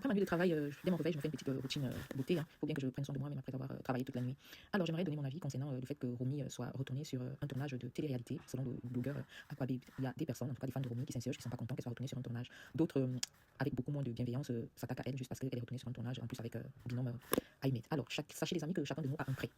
Après ma nuit de travail, dès mon réveil, je me fais une petite routine beauté. Il faut bien que je prenne soin de moi, même après avoir travaillé toute la nuit. Alors, j'aimerais donner mon avis concernant le fait que Romy soit retournée sur un tournage de télé-réalité, selon le blogueur Aquababe. Il y a des personnes, en tout cas des fans de Romy, qui s'insurgent, qui ne sont pas contents qu'elle soit retournée sur un tournage. D'autres, avec beaucoup moins de bienveillance, s'attaquent à elle juste parce qu'elle est retournée sur un tournage, en plus avec binôme Ahmed. Alors, sachez les amis que chacun de nous a un prêt.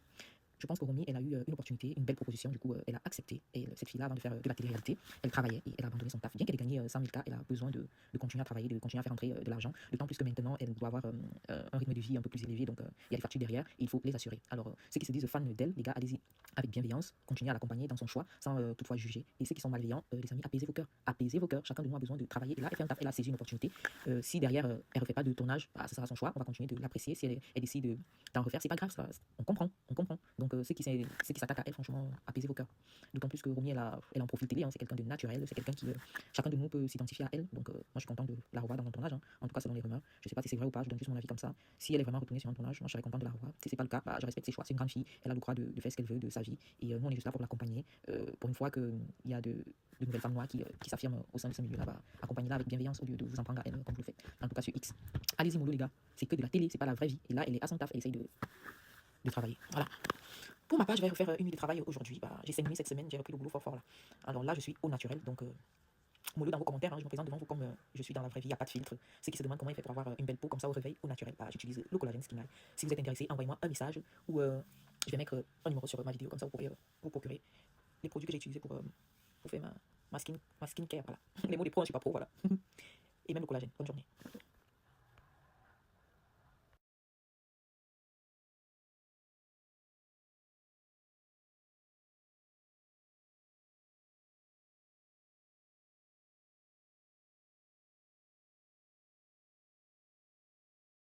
Je pense que Romy, elle a eu une opportunité, une belle proposition, du coup, elle a accepté. Et cette fille-là, avant de faire de la télé-réalité, elle travaillait et elle a abandonné son taf. Bien qu'elle ait gagné 100 000 cas, elle a besoin de continuer à travailler, de continuer à faire entrer de l'argent. D'autant plus que maintenant, elle doit avoir un rythme de vie un peu plus élevé, donc il y a des factures derrière, et il faut les assurer. Alors, ceux qui se disent fans d'elle, les gars, allez-y avec bienveillance, continuez à l'accompagner dans son choix, sans toutefois juger. Et ceux qui sont malveillants, les amis, apaisez vos cœurs. Apaisez vos cœurs. Chacun de nous a besoin de travailler. Et là, elle fait un taf, elle a saisi une opportunité. Si derrière, elle ne refait pas de tournage, bah, ce sera son choix. On va continuer de l'apprécier. Si elle décide d'en refaire, c'est pas grave, ça, on comprend. Donc, ceux qui s'attaquent à elle, franchement, apaisez vos cœurs. D'autant plus que Romy, elle a un profil télé, hein, c'est quelqu'un de naturel, c'est quelqu'un qui, chacun de nous peut s'identifier à elle. Donc, moi, je suis content de la revoir dans un tournage, hein. En tout cas, selon les rumeurs. Je sais pas si c'est vrai ou pas, je donne juste mon avis comme ça. Si elle est vraiment retournée sur un tournage, moi, je serais content de la revoir. Si c'est pas le cas, bah, je respecte ses choix. C'est une grande fille, elle a le droit de faire ce qu'elle veut de sa vie. Et nous, on est juste là pour l'accompagner. Pour une fois qu'il y a de nouvelles femmes noires qui s'affirment au sein de ce milieu-là, bah, accompagnez-la avec bienveillance au lieu de vous en prendre à elle comme vous le faites. En tout cas, sur X. Allez-y, mollo, les gars. C'est que de la télé, c'est pas la vraie vie. Et là, elle est à son taf, elle essaye de travailler. Voilà. Pour ma part, je vais refaire une nuit de travail aujourd'hui. Bah, j'ai saigné cette semaine, j'ai repris le boulot fort là. Alors là, je suis au naturel, donc mollo dans vos commentaires, hein, je me présente devant vous comme je suis dans la vraie vie, il n'y a pas de filtre. Ceux qui se demandent comment il fait pour avoir une belle peau comme ça au réveil, au naturel, bah, j'utilise le collagène Skin Eye. Si vous êtes intéressé, envoyez-moi un message ou je vais mettre un numéro sur ma vidéo, comme ça vous pourrez vous procurer les produits que j'ai utilisés pour faire ma skincare. Voilà. Les mots des pros, je ne suis pas pro, voilà. Et même le collagène. Bonne journée.